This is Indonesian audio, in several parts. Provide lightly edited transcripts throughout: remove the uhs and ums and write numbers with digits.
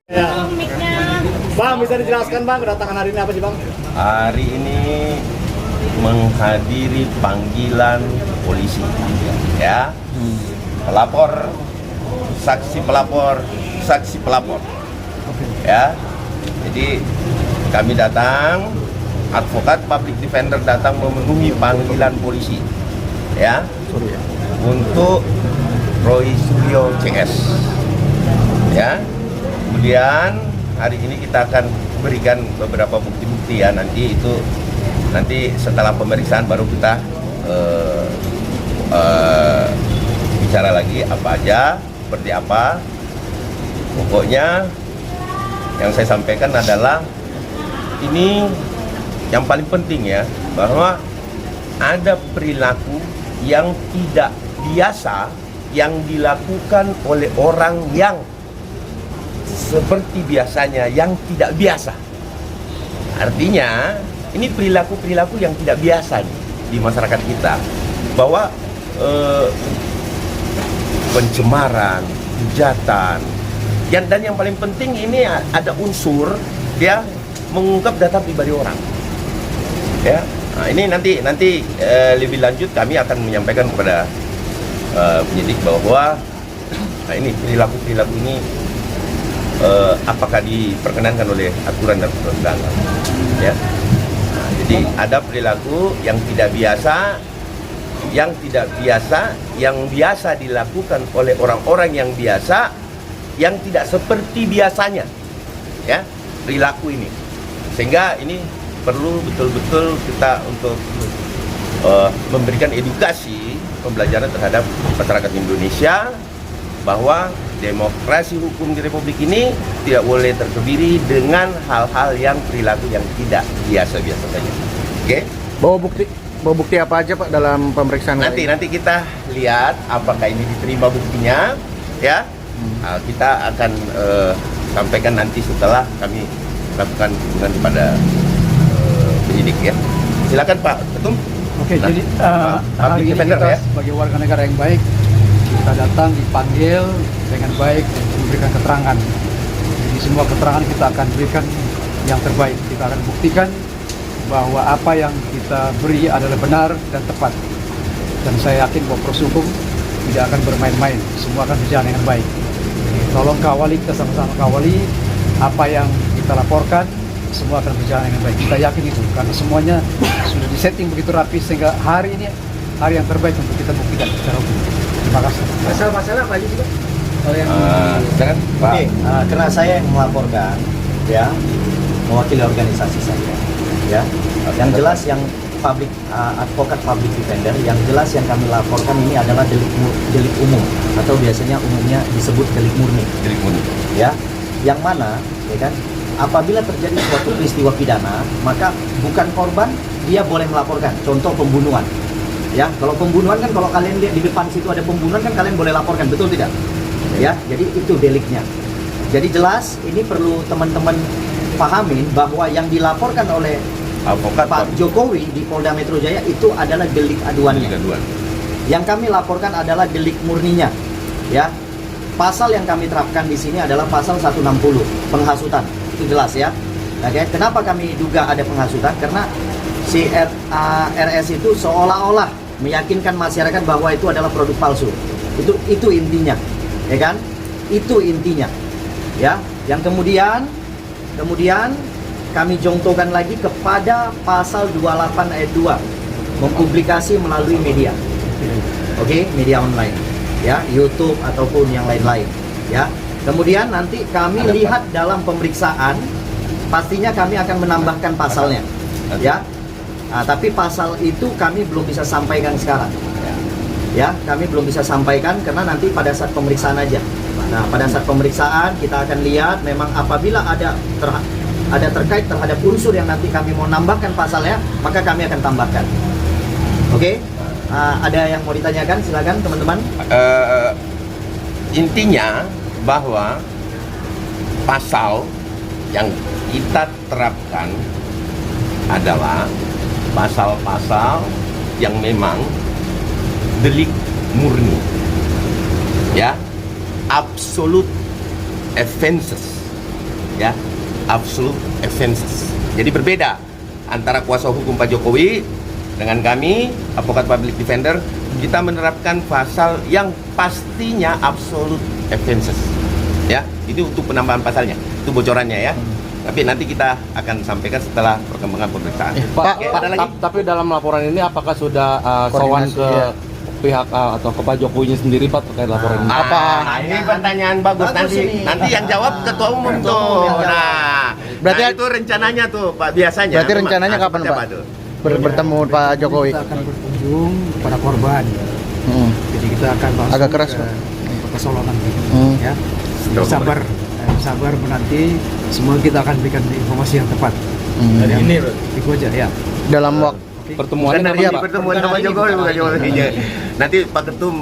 Ya. Bang, bisa dijelaskan Bang, kedatangan hari ini apa sih Bang? Hari ini menghadiri panggilan polisi, ya, pelapor, saksi pelapor, ya. Jadi kami datang, advokat public defender datang memenuhi panggilan polisi, ya, untuk Roy Suryo CS, ya. Kemudian hari ini kita akan berikan beberapa bukti-bukti, ya, nanti setelah pemeriksaan baru kita bicara lagi apa aja, seperti apa. Pokoknya yang saya sampaikan adalah ini yang paling penting, ya, bahwa ada perilaku yang tidak biasa yang dilakukan oleh orang yang seperti biasanya yang tidak biasa. Artinya ini perilaku-perilaku yang tidak biasa nih di masyarakat kita, bahwa pencemaran, hujatan, dan yang paling penting ini ada unsur dia mengungkap data pribadi orang, ya. Nah, ini nanti lebih lanjut kami akan menyampaikan kepada penyidik bahwa ini perilaku ini apakah diperkenankan oleh aturan dan perundang-undangan, ya. Nah, jadi ada perilaku yang tidak biasa, yang biasa dilakukan oleh orang-orang yang biasa, yang tidak seperti biasanya, ya, perilaku ini. Sehingga ini perlu betul-betul kita untuk memberikan edukasi, pembelajaran terhadap masyarakat Indonesia bahwa demokrasi hukum di Republik ini tidak boleh terkebiri dengan hal-hal yang perilaku yang tidak biasa-biasa saja. Oke? Bawa bukti apa aja Pak dalam pemeriksaan Nanti kita lihat apakah ini diterima buktinya, ya. Nah, kita akan sampaikan nanti setelah kami lakukan hubungan kepada penyidik, ya. Silakan Pak Ketum. Oke, jadi hari ini kita, ya, sebagai warga negara yang baik, kita datang dipanggil dengan baik memberikan keterangan. Jadi semua keterangan kita akan berikan yang terbaik. Kita akan buktikan bahwa apa yang kita beri adalah benar dan tepat. Dan saya yakin bahwa proses hukum tidak akan bermain-main. Semua akan berjalan dengan baik. Jadi tolong kawali, kita sama-sama kawali apa yang kita laporkan. Semua akan berjalan dengan baik. Kita yakin itu karena semuanya sudah disetting begitu rapi sehingga hari ini hari yang terbaik untuk kita buktikan secara hukum. Terima kasih. Masalah apa aja sih Pak? Kalau yang Jangan Pak. Oke, karena saya yang melaporkan, ya, mewakili organisasi saya, ya. Yang jelas yang advokat public defender, yang jelas yang kami laporkan ini adalah delik umum atau biasanya umumnya disebut delik murni. Delik murni. Ya, yang mana, ya kan? Apabila terjadi suatu peristiwa pidana, maka bukan korban dia boleh melaporkan. Contoh pembunuhan. Ya, kalau pembunuhan kan kalau kalian lihat di depan situ ada pembunuhan kan kalian boleh laporkan, betul tidak? Ya, jadi itu deliknya. Jadi jelas ini perlu teman-teman pahamin bahwa yang dilaporkan oleh Pak Jokowi di Polda Metro Jaya itu adalah delik aduannya. Yang kami laporkan adalah delik murninya. Ya. Pasal yang kami terapkan di sini adalah pasal 160, penghasutan. Itu jelas, ya. Oke, kenapa kami duga ada penghasutan? Karena si RS itu seolah-olah meyakinkan masyarakat bahwa itu adalah produk palsu. Itu intinya, ya kan? Itu intinya, ya. Yang kemudian kami contohkan lagi kepada pasal 28 ayat 2, mempublikasi melalui media, oke, media online, ya, YouTube ataupun yang lain-lain, ya. Kemudian nanti kami lihat dalam pemeriksaan, pastinya kami akan menambahkan pasalnya, ya. Nah, tapi pasal itu kami belum bisa sampaikan sekarang, ya. Kami belum bisa sampaikan karena nanti pada saat pemeriksaan aja. Nah, pada saat pemeriksaan kita akan lihat memang apabila ada terkait terhadap unsur yang nanti kami mau nambahkan pasalnya, maka kami akan tambahkan. Oke? Ada yang mau ditanyakan? Silakan teman-teman. Intinya bahwa pasal yang kita terapkan adalah pasal-pasal yang memang delik murni, ya, absolute offenses, ya, absolute offenses. Jadi berbeda antara kuasa hukum Pak Jokowi dengan kami, advokat public defender, kita menerapkan pasal yang pastinya absolute offenses. Ya, itu untuk penambahan pasalnya, itu bocorannya ya. Tapi nanti kita akan sampaikan setelah perkembangan pemeriksaan. Pak, Oke, ada lagi? tapi dalam laporan ini apakah sudah sowan ke pihak atau ke Pak Jokowi sendiri Pak terkait laporan ini? Nah, ini pertanyaan bagus, nanti yang jawab ketua umum tuh. Nah, Berarti itu rencananya tuh Pak, biasanya. Berarti rencananya kapan, seperti Pak? apa tuh? Bertemu Pak Jokowi. Kita akan berkunjung kepada korban. Jadi kita akan langsung Agak keras, ke, Pak. ke Solo nanti. Ya. Stop, Sabar menanti, semua kita akan berikan informasi yang tepat. Ini Itu aja ya. Dalam waktu Pertemuannya Bukan hari kapan ini Pak? pertemuan sama Jokowi, bukan Jokowi. Nanti Pak Ketum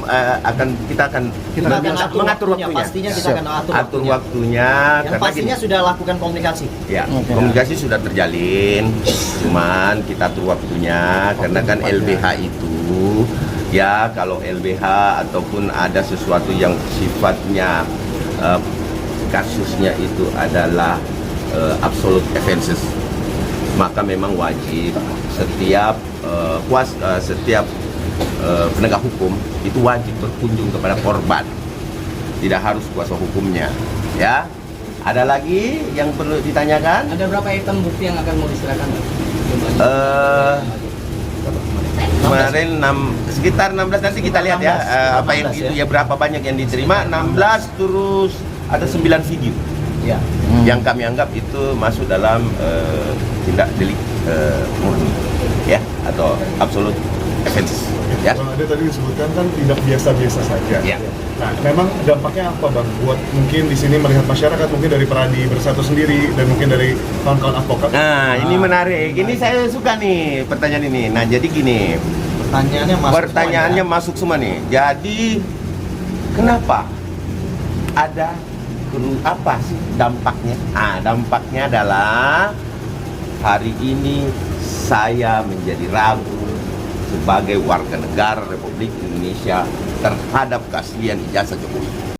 kita akan Kita akan mengatur waktunya. Pastinya kita akan Atur waktunya Yang karena pastinya gini, sudah lakukan komunikasi. ya, komunikasi sudah terjalin, cuman kita atur waktunya karena kan LBH itu ya, kalau LBH ataupun ada sesuatu yang sifatnya kasusnya itu adalah absolute offenses, maka memang wajib setiap setiap penegak hukum itu wajib berkunjung kepada korban, tidak harus kuasa hukumnya. Ya, ada lagi yang perlu ditanyakan? Ada berapa item bukti yang akan mau diserahkan? Kemarin sekitar 16, nanti kita lihat ya apa yang itu ya, berapa banyak yang diterima. 16 terus ada 9 video Ya. yang kami anggap itu masuk dalam tindak delik murni ya, atau absolute offenses ya. Bang Ade tadi disebutkan kan tidak biasa-biasa saja. Ya. Nah, memang dampaknya apa Bang? Buat mungkin di sini melihat masyarakat, mungkin dari Peradi Bersatu sendiri dan mungkin dari kawan-kawan advokat. Nah, ini menarik. Ini saya suka nih pertanyaan ini. Nah, jadi gini, pertanyaannya masuk semua nih. Jadi kenapa ada apa sih dampaknya? Dampaknya adalah hari ini saya menjadi ragu sebagai warga negara Republik Indonesia terhadap keaslian ijazah Jokowi.